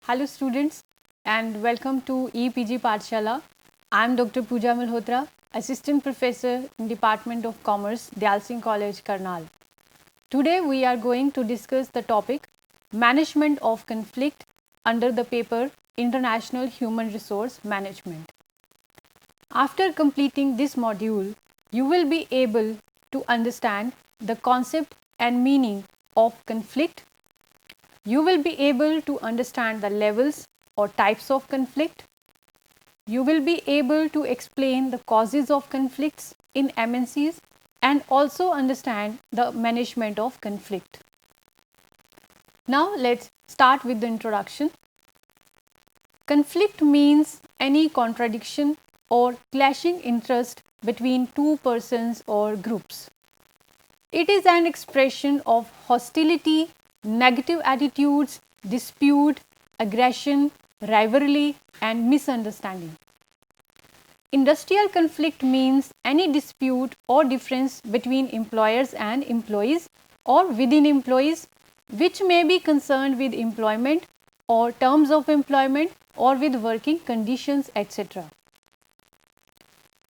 Hello students and welcome to EPG Pathshala. I am Dr. Pooja Malhotra, Assistant Professor in Department of Commerce, Dyal Singh College, Karnal. Today we are going to discuss the topic Management of Conflict under the paper International Human Resource Management. After completing this module, you will be able to understand the concept and meaning of conflict. You will be able to understand the levels or types of conflict. You will be able to explain the causes of conflicts in MNCs and also understand the management of conflict. Now let's start with the introduction. Conflict means any contradiction or clashing interest between two persons or groups. It is an expression of hostility, negative attitudes, dispute, aggression, rivalry, and misunderstanding. Industrial conflict means any dispute or difference between employers and employees or within employees which may be concerned with employment or terms of employment or with working conditions, etc.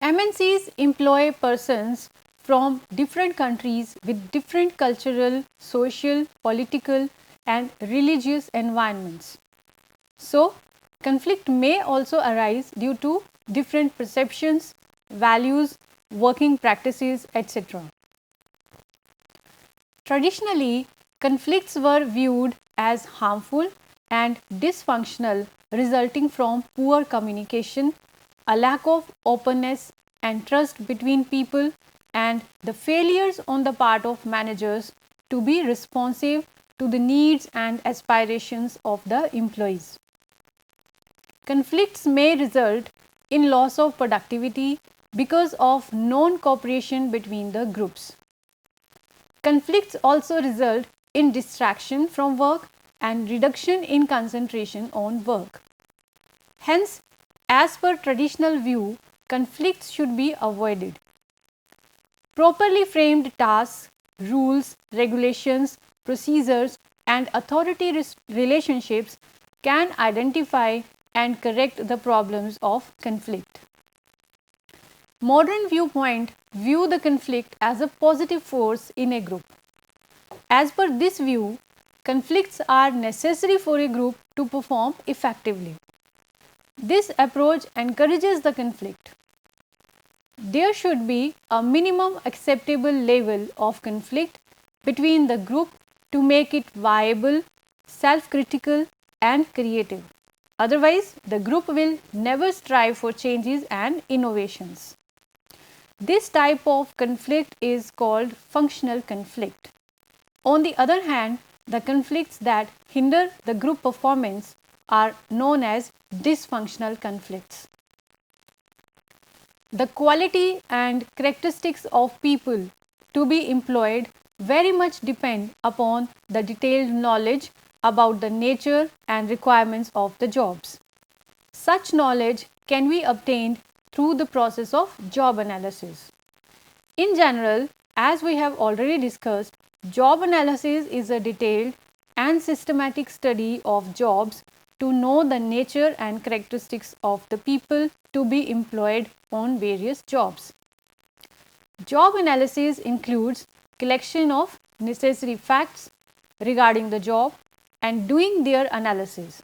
MNCs employ persons from different countries with different cultural, social, political and religious environments. So, conflict may also arise due to different perceptions, values, working practices, etc. Traditionally, conflicts were viewed as harmful and dysfunctional, resulting from poor communication, a lack of openness and trust between people, and the failures on the part of managers to be responsive to the needs and aspirations of the employees. Conflicts may result in loss of productivity because of non-cooperation between the groups. Conflicts also result in distraction from work and reduction in concentration on work. Hence, as per traditional view, conflicts should be avoided. Properly framed tasks, rules, regulations, procedures and authority relationships can identify and correct the problems of conflict. Modern viewpoint view the conflict as a positive force in a group. As per this view, conflicts are necessary for a group to perform effectively. This approach encourages the conflict. There should be a minimum acceptable level of conflict between the group to make it viable, self-critical and creative. Otherwise, the group will never strive for changes and innovations. This type of conflict is called functional conflict. On the other hand, the conflicts that hinder the group performance are known as dysfunctional conflicts. The quality and characteristics of people to be employed very much depend upon the detailed knowledge about the nature and requirements of the jobs. Such knowledge can be obtained through the process of job analysis. In general, as we have already discussed, job analysis is a detailed and systematic study of jobs to know the nature and characteristics of the people to be employed on various jobs. Job analysis includes collection of necessary facts regarding the job and doing their analysis.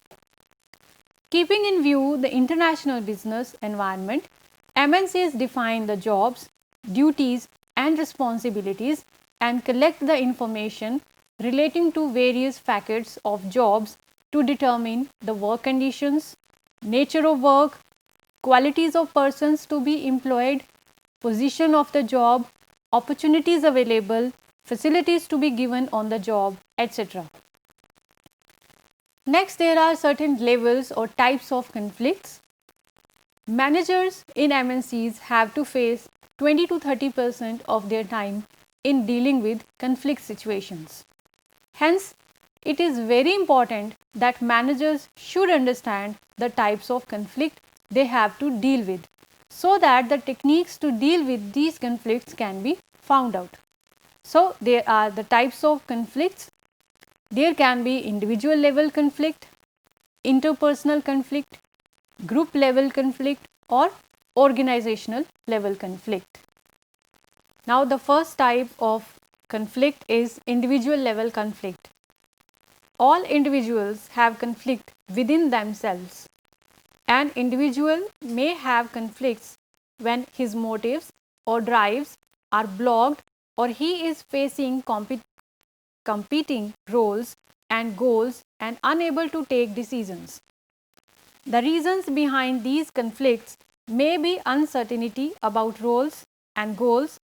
Keeping in view the international business environment, MNCs define the jobs, duties and responsibilities and collect the information relating to various facets of jobs to determine the work conditions, nature of work, qualities of persons to be employed, position of the job, opportunities available, facilities to be given on the job, etc. Next, there are certain levels or types of conflicts. Managers in MNCs have to face 20 to 30% of their time in dealing with conflict situations. Hence, it is very important that managers should understand the types of conflict they have to deal with so that the techniques to deal with these conflicts can be found out. So, there are the types of conflicts. There can be individual level conflict, interpersonal conflict, group level conflict, or organizational level conflict. Now, the first type of conflict is individual level conflict. All individuals have conflict within themselves. An individual may have conflicts when his motives or drives are blocked or he is facing competing roles and goals and unable to take decisions. The reasons behind these conflicts may be uncertainty about roles and goals,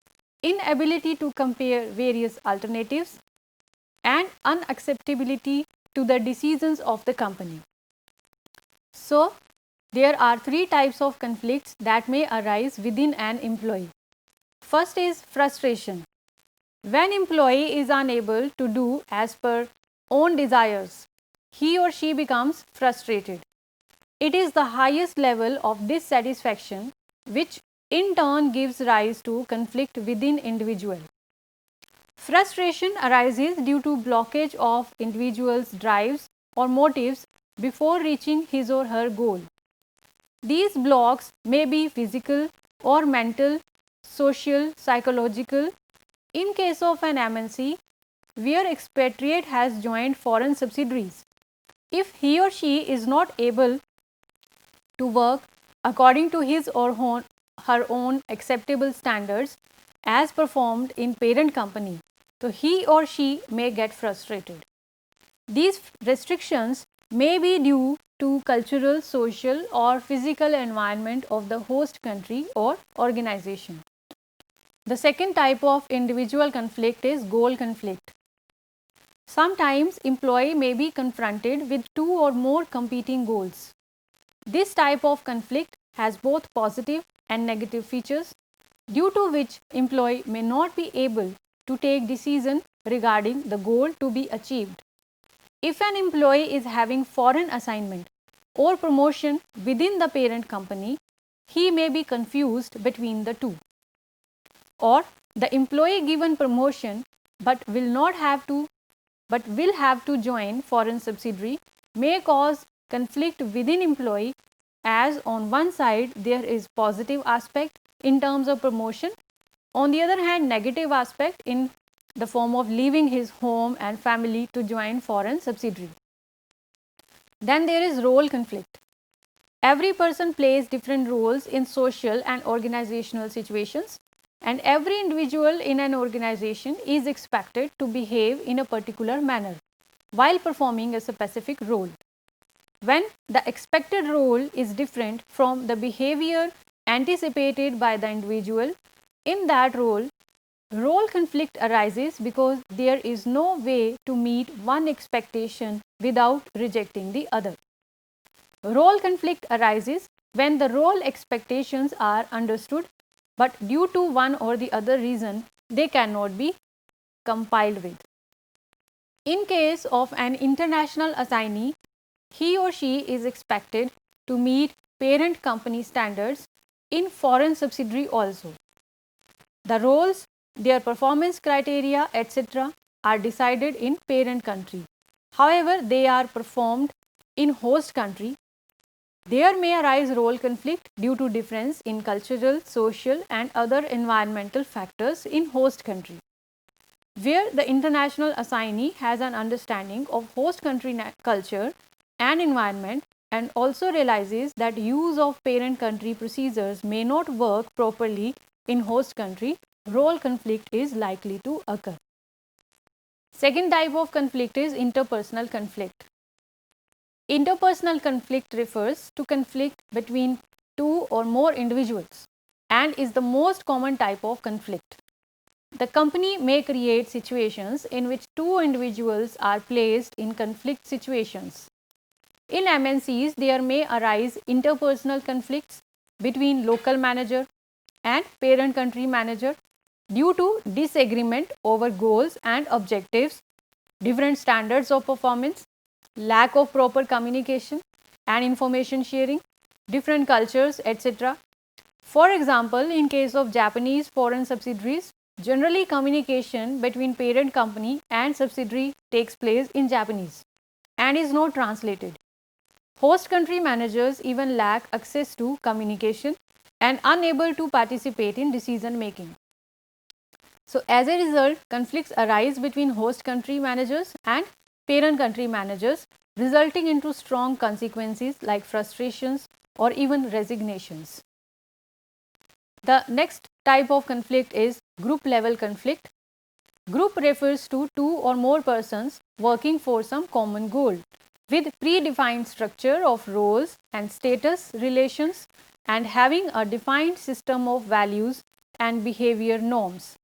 inability to compare various alternatives, and unacceptability to the decisions of the company. So, there are three types of conflicts that may arise within an employee. First is frustration. When employee is unable to do as per own desires, he or she becomes frustrated. It is the highest level of dissatisfaction which in turn gives rise to conflict within individual. Frustration arises due to blockage of individual's drives or motives before reaching his or her goal. These blocks may be physical or mental, social, psychological. In case of an MNC, where expatriate has joined foreign subsidiaries, if he or she is not able to work according to his or her own acceptable standards as performed in parent company, so he or she may get frustrated. These restrictions may be due to cultural, social or physical environment of the host country or organization. The second type of individual conflict is goal conflict. Sometimes employee may be confronted with two or more competing goals. This type of conflict has both positive and negative features, due to which employee may not be able to take decision regarding the goal to be achieved. If an employee is having foreign assignment or promotion within the parent company, he may be confused between the two. Or the employee given promotion but will have to join foreign subsidiary may cause conflict within employee, as on one side there is positive aspect in terms of promotion, on the other hand negative aspect in the form of leaving his home and family to join foreign subsidiary. Then there is role conflict. Every person plays different roles in social and organizational situations, and every individual in an organization is expected to behave in a particular manner while performing a specific role. When the expected role is different from the behavior anticipated by the individual in that role conflict arises because there is no way to meet one expectation without rejecting the other. Role conflict arises when the role expectations are understood, but due to one or the other reason they cannot be complied with. In case of an international assignee, he or she is expected to meet parent company standards in foreign subsidiary also. The roles, their performance criteria, etc. are decided in parent country. However, they are performed in host country. There may arise role conflict due to difference in cultural, social and other environmental factors in host country, where the international assignee has an understanding of host country culture and environment and also realizes that use of parent country procedures may not work properly in host country, role conflict is likely to occur. Second type of conflict is interpersonal conflict. Interpersonal conflict refers to conflict between two or more individuals and is the most common type of conflict. The company may create situations in which two individuals are placed in conflict situations. In MNCs, there may arise interpersonal conflicts between local manager and parent country manager due to disagreement over goals and objectives, different standards of performance, lack of proper communication and information sharing, different cultures, etc. For example, in case of Japanese foreign subsidiaries, generally communication between parent company and subsidiary takes place in Japanese and is not translated. Host country managers even lack access to communication and unable to participate in decision making. So, as a result, conflicts arise between host country managers and parent country managers, resulting into strong consequences like frustrations or even resignations. The next type of conflict is group level conflict. Group refers to two or more persons working for some common goal with predefined structure of roles and status relations and having a defined system of values and behavior norms.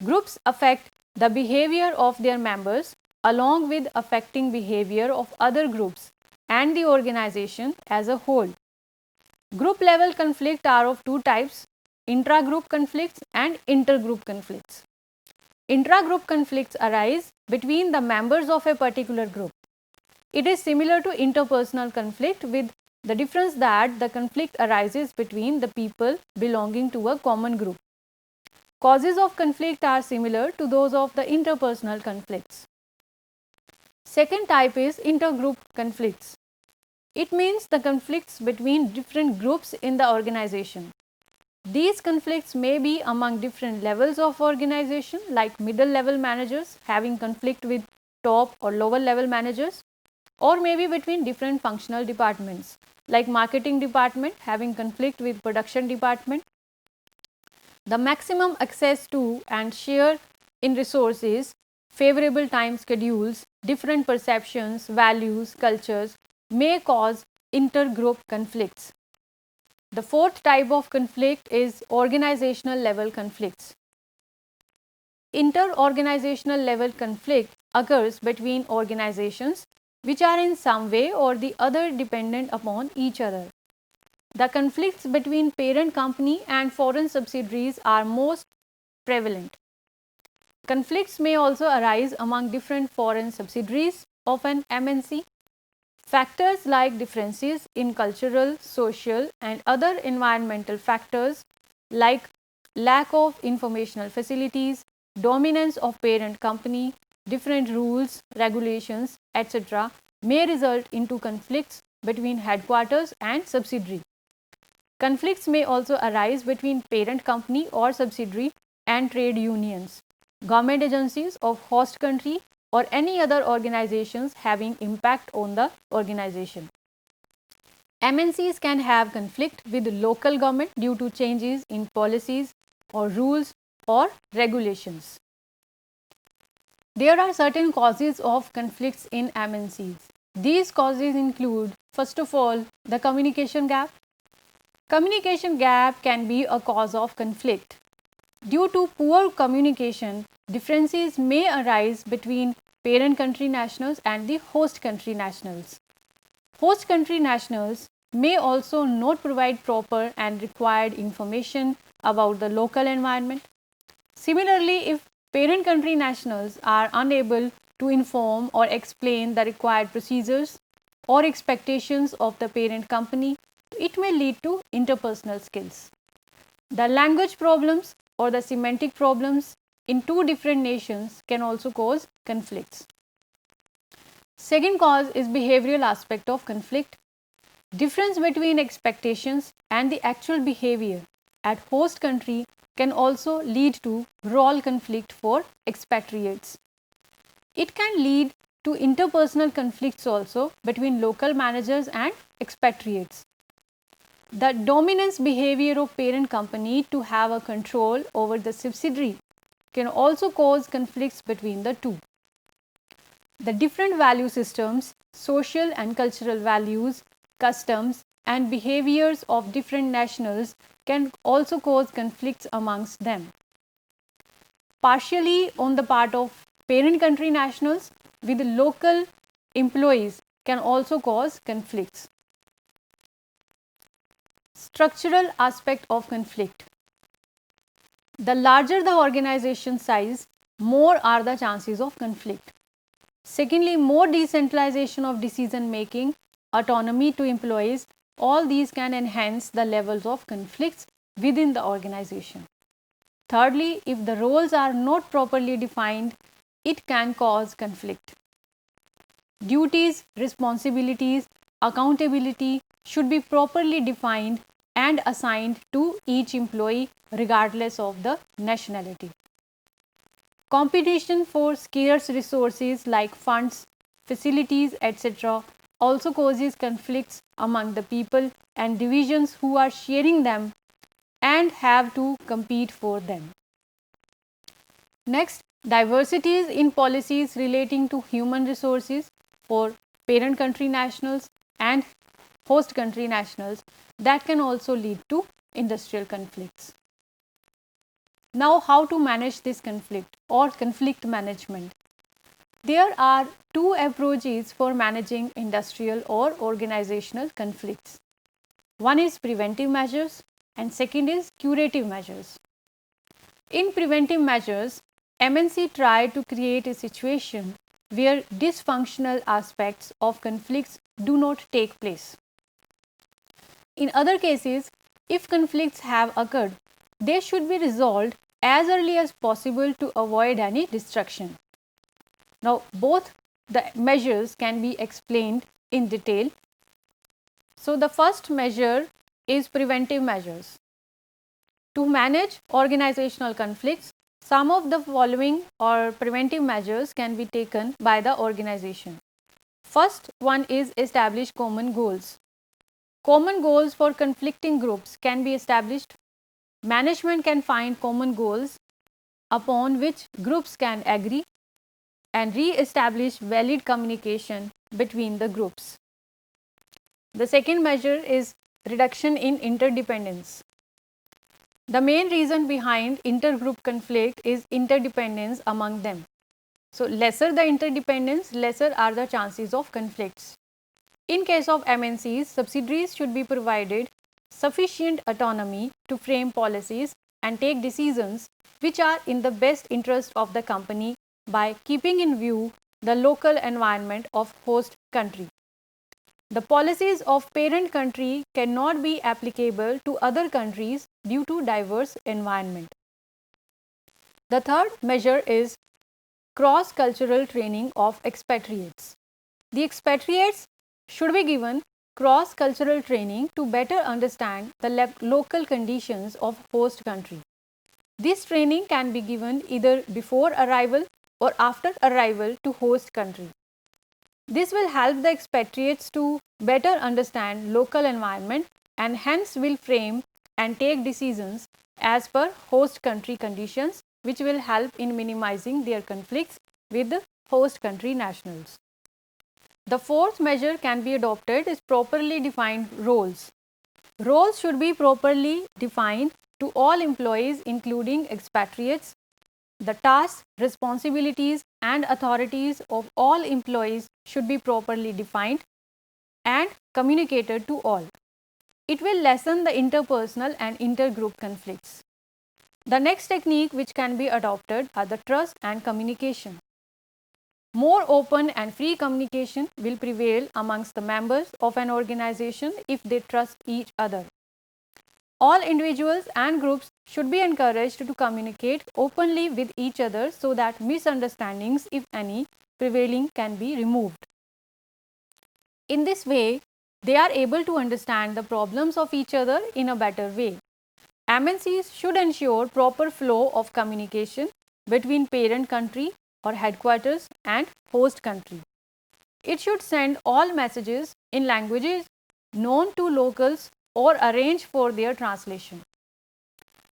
Groups affect the behavior of their members along with affecting behavior of other groups and the organization as a whole. Group level conflict are of two types: intra-group conflicts and intergroup conflicts. Intra-group conflicts arise between the members of a particular group. It is similar to interpersonal conflict with the difference that the conflict arises between the people belonging to a common group. Causes of conflict are similar to those of the interpersonal conflicts. Second type is intergroup conflicts. It means the conflicts between different groups in the organization. These conflicts may be among different levels of organization, like middle level managers having conflict with top or lower level managers, or maybe between different functional departments, like marketing department having conflict with production department. The maximum access to and share in resources, favorable time schedules, different perceptions, values, cultures may cause intergroup conflicts. The fourth type of conflict is organizational level conflicts. Inter-organizational level conflict occurs between organizations which are in some way or the other dependent upon each other. The conflicts between parent company and foreign subsidiaries are most prevalent. Conflicts may also arise among different foreign subsidiaries of an MNC. Factors like differences in cultural, social, and other environmental factors like lack of informational facilities, dominance of parent company, different rules, regulations, etc. may result into conflicts between headquarters and subsidiary. Conflicts may also arise between parent company or subsidiary and trade unions, government agencies of host country, or any other organizations having impact on the organization. MNCs can have conflict with local government due to changes in policies or rules or regulations. There are certain causes of conflicts in MNCs. These causes include, first of all, the communication gap. Communication gap can be a cause of conflict. Due to poor communication, differences may arise between parent country nationals and the host country nationals. Host country nationals may also not provide proper and required information about the local environment. Similarly, if parent country nationals are unable to inform or explain the required procedures or expectations of the parent company, it may lead to interpersonal skills. The language problems or the semantic problems in two different nations can also cause conflicts. Second cause is behavioral aspect of conflict. Difference between expectations and the actual behavior at host country can also lead to role conflict for expatriates. It can lead to interpersonal conflicts also between local managers and expatriates. The dominance behavior of parent company to have a control over the subsidiary can also cause conflicts between the two. The different value systems, social and cultural values, customs and behaviors of different nationals can also cause conflicts amongst them. Partially on the part of parent country nationals with local employees can also cause conflicts. Structural aspect of conflict. The larger the organization size, more are the chances of conflict. Secondly, more decentralization of decision making, autonomy to employees, all these can enhance the levels of conflicts within the organization. Thirdly, if the roles are not properly defined, it can cause conflict. Duties, responsibilities accountability should be properly defined and assigned to each employee regardless of the nationality. Competition for scarce resources like funds, facilities, etc. also causes conflicts among the people and divisions who are sharing them and have to compete for them. Next, diversities in policies relating to human resources for parent country nationals and host country nationals that can also lead to industrial conflicts. Now, how to manage this conflict or conflict management? There are two approaches for managing industrial or organizational conflicts. One is preventive measures and second is curative measures. In preventive measures, MNC try to create a situation where dysfunctional aspects of conflicts do not take place. In other cases, if conflicts have occurred, they should be resolved as early as possible to avoid any destruction. Now, both the measures can be explained in detail. So, the first measure is preventive measures. To manage organizational conflicts, some of the following or preventive measures can be taken by the organization. First one is establish common goals. Common goals for conflicting groups can be established. Management can find common goals upon which groups can agree and re-establish valid communication between the groups. The second measure is reduction in interdependence. The main reason behind intergroup conflict is interdependence among them. So, lesser the interdependence, lesser are the chances of conflicts. In case of MNCs, subsidiaries should be provided sufficient autonomy to frame policies and take decisions which are in the best interest of the company by keeping in view the local environment of host country. The policies of parent country cannot be applicable to other countries due to diverse environment. The third measure is cross-cultural training of expatriates. The expatriates should be given cross-cultural training to better understand the local conditions of host country. This training can be given either before arrival or after arrival to host country. This will help the expatriates to better understand local environment and hence will frame and take decisions as per host country conditions, which will help in minimizing their conflicts with the host country nationals. The fourth measure can be adopted is properly defined roles. Roles should be properly defined to all employees including expatriates. The tasks, responsibilities and authorities of all employees should be properly defined and communicated to all. It will lessen the interpersonal and intergroup conflicts. The next technique which can be adopted are the trust and communication. More open and free communication will prevail amongst the members of an organization if they trust each other. All individuals and groups should be encouraged to communicate openly with each other so that misunderstandings, if any, prevailing can be removed. In this way, they are able to understand the problems of each other in a better way. MNCs should ensure proper flow of communication between parent country or headquarters and host country. It should send all messages in languages known to locals or arrange for their translation.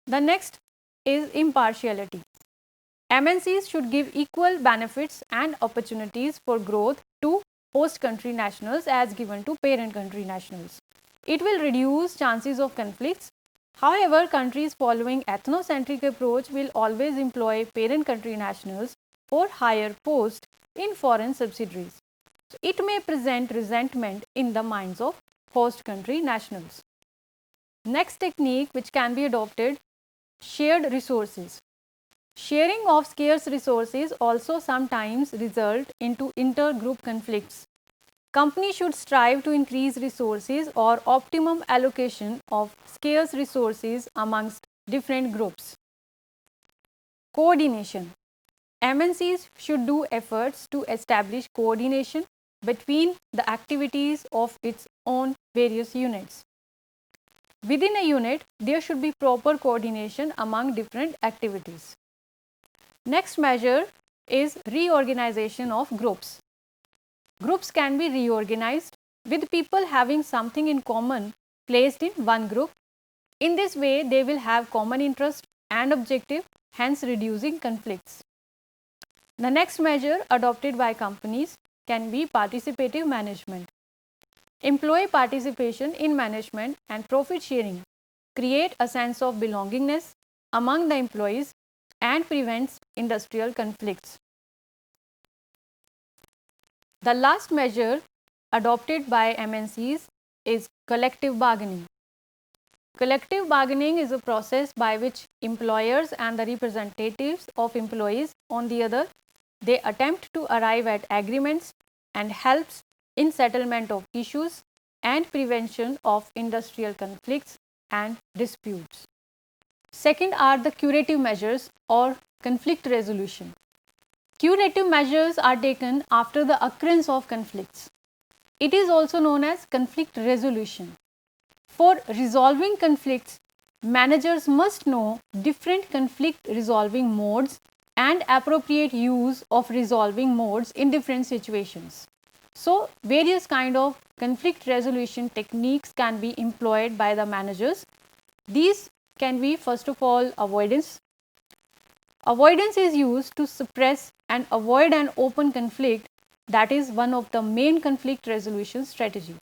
The next is impartiality. MNCs should give equal benefits and opportunities for growth to host country nationals as given to parent country nationals. It will reduce chances of conflicts. However, countries following ethnocentric approach will always employ parent country nationals for higher posts in foreign subsidiaries. So, it may present resentment in the minds of host country nationals. Next technique which can be adopted, shared resources. Sharing of scarce resources also sometimes result into intergroup conflicts. Companies should strive to increase resources or optimum allocation of scarce resources amongst different groups. Coordination. MNCs should do efforts to establish coordination between the activities of its own various units. Within a unit, there should be proper coordination among different activities. Next measure is reorganization of groups. Groups can be reorganized with people having something in common placed in one group. In this way, they will have common interest and objective, hence reducing conflicts. The next measure adopted by companies can be participative management. Employee participation in management and profit sharing create a sense of belongingness among the employees and prevents industrial conflicts. The last measure adopted by MNCs is collective bargaining. Collective bargaining is a process by which employers and the representatives of employees on the other, they attempt to arrive at agreements and helps in settlement of issues and prevention of industrial conflicts and disputes. Second are the curative measures or conflict resolution. Curative measures are taken after the occurrence of conflicts. It is also known as conflict resolution. For resolving conflicts, managers must know different conflict resolving modes and appropriate use of resolving modes in different situations. So, various kind of conflict resolution techniques can be employed by the managers. These can be first of all avoidance. Avoidance is used to suppress and avoid an open conflict, that is one of the main conflict resolution strategy.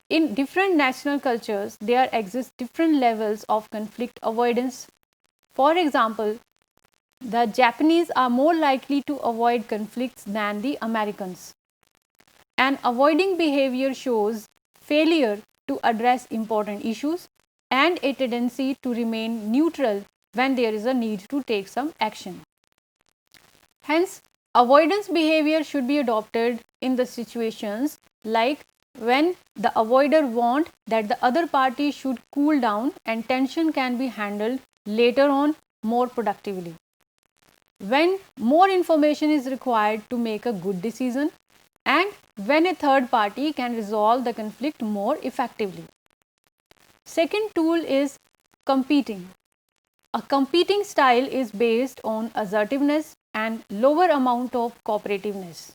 In different national cultures, there exist different levels of conflict avoidance. For example, the Japanese are more likely to avoid conflicts than the Americans. An avoiding behavior shows failure to address important issues and a tendency to remain neutral when there is a need to take some action. Hence, avoidance behavior should be adopted in the situations like when the avoider wants that the other party should cool down and tension can be handled later on more productively. When more information is required to make a good decision and when a third party can resolve the conflict more effectively. Second tool is competing. A competing style is based on assertiveness and lower amount of cooperativeness.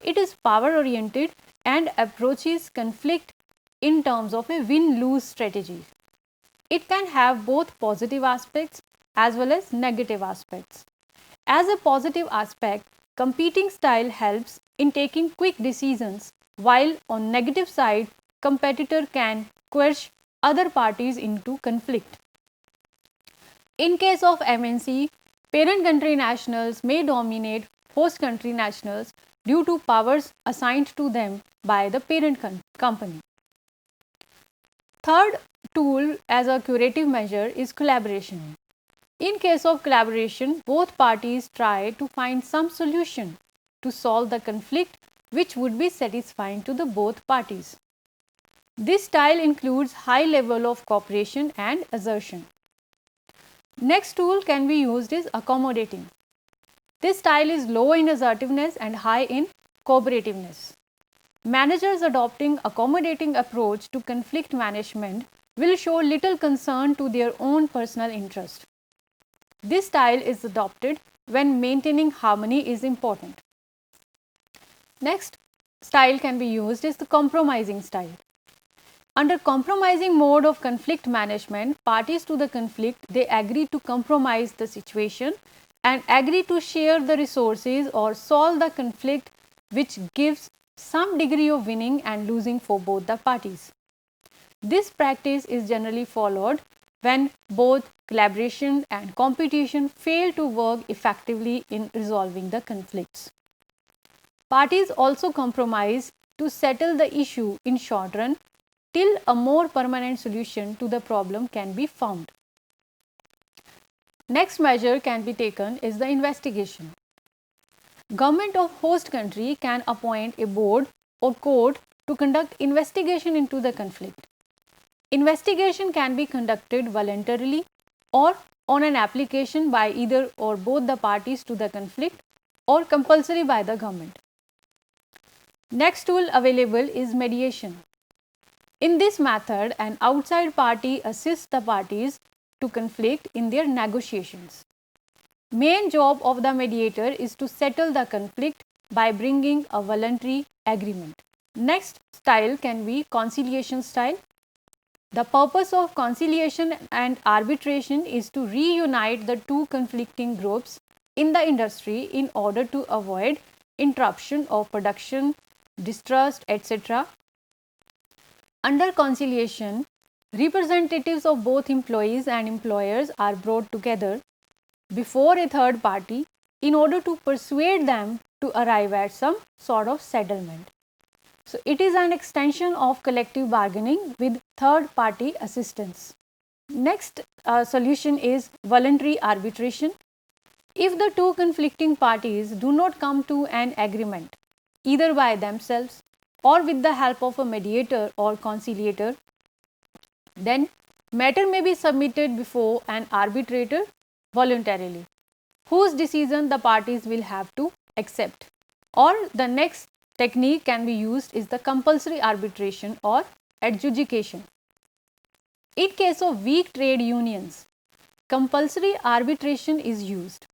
It is power oriented and approaches conflict in terms of a win-lose strategy. It can have both positive aspects as well as negative aspects. As a positive aspect, competing style helps in taking quick decisions, while on negative side, competitor can coerce other parties into conflict. In case of MNC, parent country nationals may dominate host country nationals due to powers assigned to them by the parent company. Third tool as a curative measure is collaboration. In case of collaboration, both parties try to find some solution to solve the conflict which would be satisfying to the both parties. This style includes high level of cooperation and assertion. Next tool can be used is accommodating. This style is low in assertiveness and high in cooperativeness. Managers adopting accommodating approach to conflict management will show little concern to their own personal interest. This style is adopted when maintaining harmony is important. Next style can be used is the compromising style. Under compromising mode of conflict management, parties to the conflict, they agree to compromise the situation and agree to share the resources or solve the conflict, which gives some degree of winning and losing for both the parties. This practice is generally followed when both collaboration and competition fail to work effectively in resolving the conflicts. Parties also compromise to settle the issue in short run till a more permanent solution to the problem can be found. Next measure can be taken is the investigation. Government of host country can appoint a board or court to conduct investigation into the conflict. Investigation can be conducted voluntarily or on an application by either or both the parties to the conflict or compulsory by the government. Next tool available is mediation. In this method, an outside party assists the parties to conflict in their negotiations. Main job of the mediator is to settle the conflict by bringing a voluntary agreement. Next style can be conciliation style. The purpose of conciliation and arbitration is to reunite the two conflicting groups in the industry in order to avoid interruption of production, distrust, etc. Under conciliation, representatives of both employees and employers are brought together before a third party in order to persuade them to arrive at some sort of settlement. So, it is an extension of collective bargaining with third party assistance. Next solution is voluntary arbitration. If the two conflicting parties do not come to an agreement, either by themselves or with the help of a mediator or conciliator, then matter may be submitted before an arbitrator voluntarily, whose decision the parties will have to accept. Or the next technique can be used is the compulsory arbitration or adjudication. In case of weak trade unions, compulsory arbitration is used.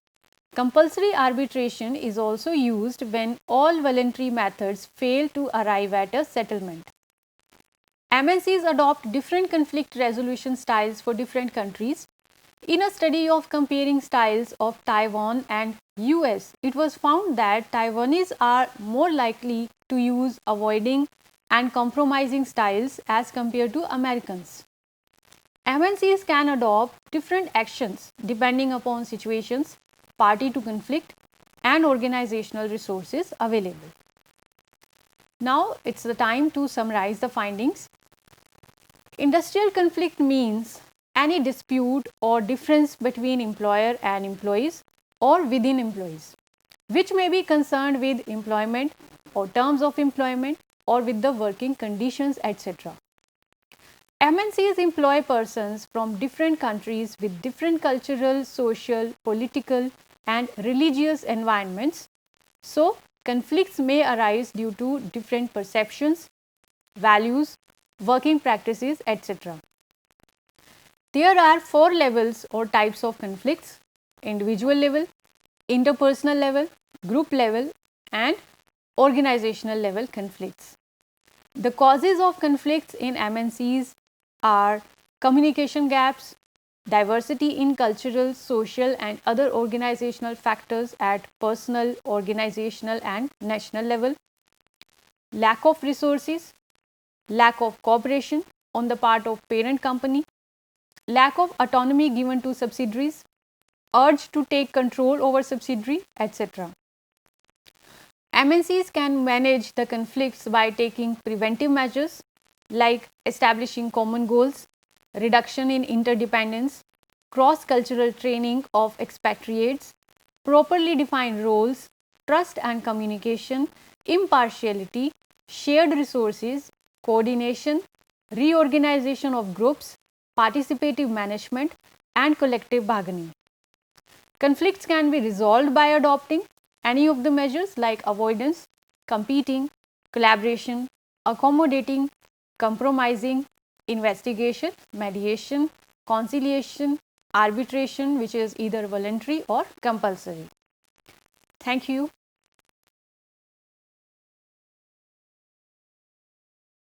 Compulsory arbitration is also used when all voluntary methods fail to arrive at a settlement. MNCs adopt different conflict resolution styles for different countries. In a study of comparing styles of Taiwan and US, it was found that Taiwanese are more likely to use avoiding and compromising styles as compared to Americans. MNCs can adopt different actions depending upon situations, party to conflict, and organizational resources available. Now, it's the time to summarize the findings. Industrial conflict means any dispute or difference between employer and employees or within employees, which may be concerned with employment or terms of employment or with the working conditions, etc. MNCs employ persons from different countries with different cultural, social, political, and religious environments. So, conflicts may arise due to different perceptions, values, working practices, etc. There are 4 levels or types of conflicts: individual level, interpersonal level, group level, and organizational level conflicts. The causes of conflicts in MNCs are communication gaps, diversity in cultural, social, and other organizational factors at personal, organizational, and national level, lack of resources, lack of cooperation on the part of parent company, lack of autonomy given to subsidiaries, urge to take control over subsidiary, etc. MNCs can manage the conflicts by taking preventive measures like establishing common goals, reduction in interdependence, cross-cultural training of expatriates, properly defined roles, trust and communication, impartiality, shared resources, coordination, reorganization of groups, participative management, and collective bargaining. Conflicts can be resolved by adopting any of the measures like avoidance, competing, collaboration, accommodating, compromising, investigation, mediation, conciliation, arbitration, which is either voluntary or compulsory. Thank you.